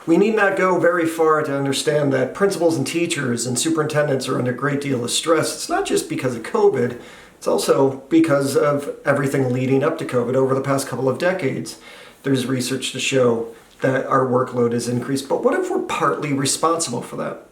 We need not go very far to understand that principals and teachers and superintendents are under a great deal of stress. It's not just because of COVID, it's also because of everything leading up to COVID over the past couple of decades. There's research to show that our workload has increased, but what if we're partly responsible for that?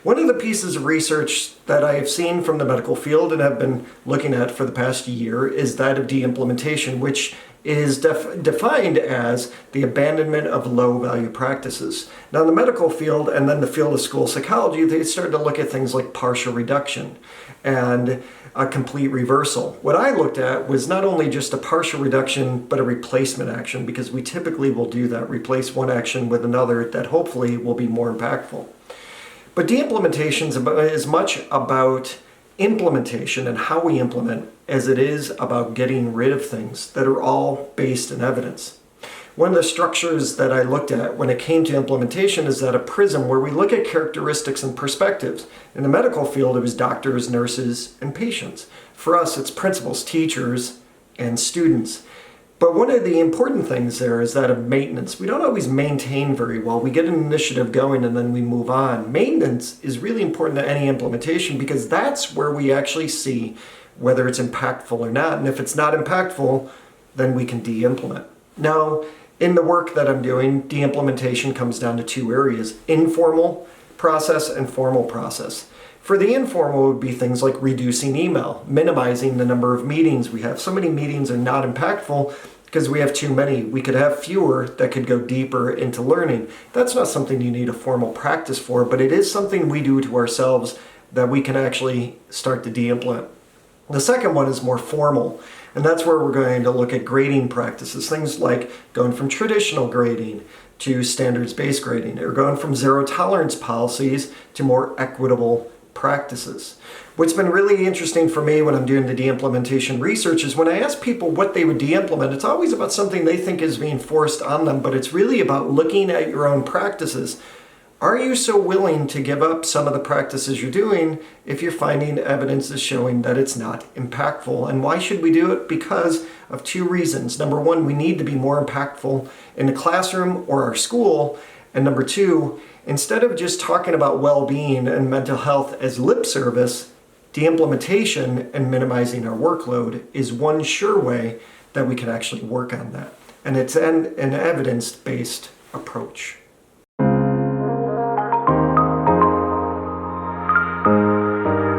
One of the pieces of research that I have seen from the medical field and have been looking at for the past year is that of deimplementation, which is defined as the abandonment of low-value practices. Now, in the medical field and then the field of school psychology, they started to look at things like partial reduction and a complete reversal. What I looked at was not only just a partial reduction, but a replacement action, because we typically will do that, replace one action with another that hopefully will be more impactful. But deimplementation is as much about implementation and how we implement as it is about getting rid of things that are all based in evidence. One of the structures that I looked at when it came to implementation is that a prism where we look at characteristics and perspectives. In the medical field, it was doctors, nurses, and patients. For us, it's principals, teachers, and students. But one of the important things there is that of maintenance. We don't always maintain very well. We get an initiative going and then we move on. Maintenance is really important to any implementation because that's where we actually see whether it's impactful or not. And if it's not impactful, then we can de-implement. Now, in the work that I'm doing, de-implementation comes down to two areas: informal process and formal process. For the informal, it would be things like reducing email, minimizing the number of meetings we have. So many meetings are not impactful because we have too many. We could have fewer that could go deeper into learning. That's not something you need a formal practice for, but it is something we do to ourselves that we can actually start to de-implement. The second one is more formal, and that's where we're going to look at grading practices, things like going from traditional grading to standards-based grading, or going from zero tolerance policies to more equitable practices. What's been really interesting for me when I'm doing the de-implementation research is when I ask people what they would de-implement, it's always about something they think is being forced on them, but it's really about looking at your own practices. Are you so willing to give up some of the practices you're doing if you're finding evidence is showing that it's not impactful? And why should we do it? Because of two reasons. Number one, we need to be more impactful in the classroom or our school. And number two, instead of just talking about well-being and mental health as lip service, de-implementation and minimizing our workload is one sure way that we can actually work on that. And it's an evidence-based approach.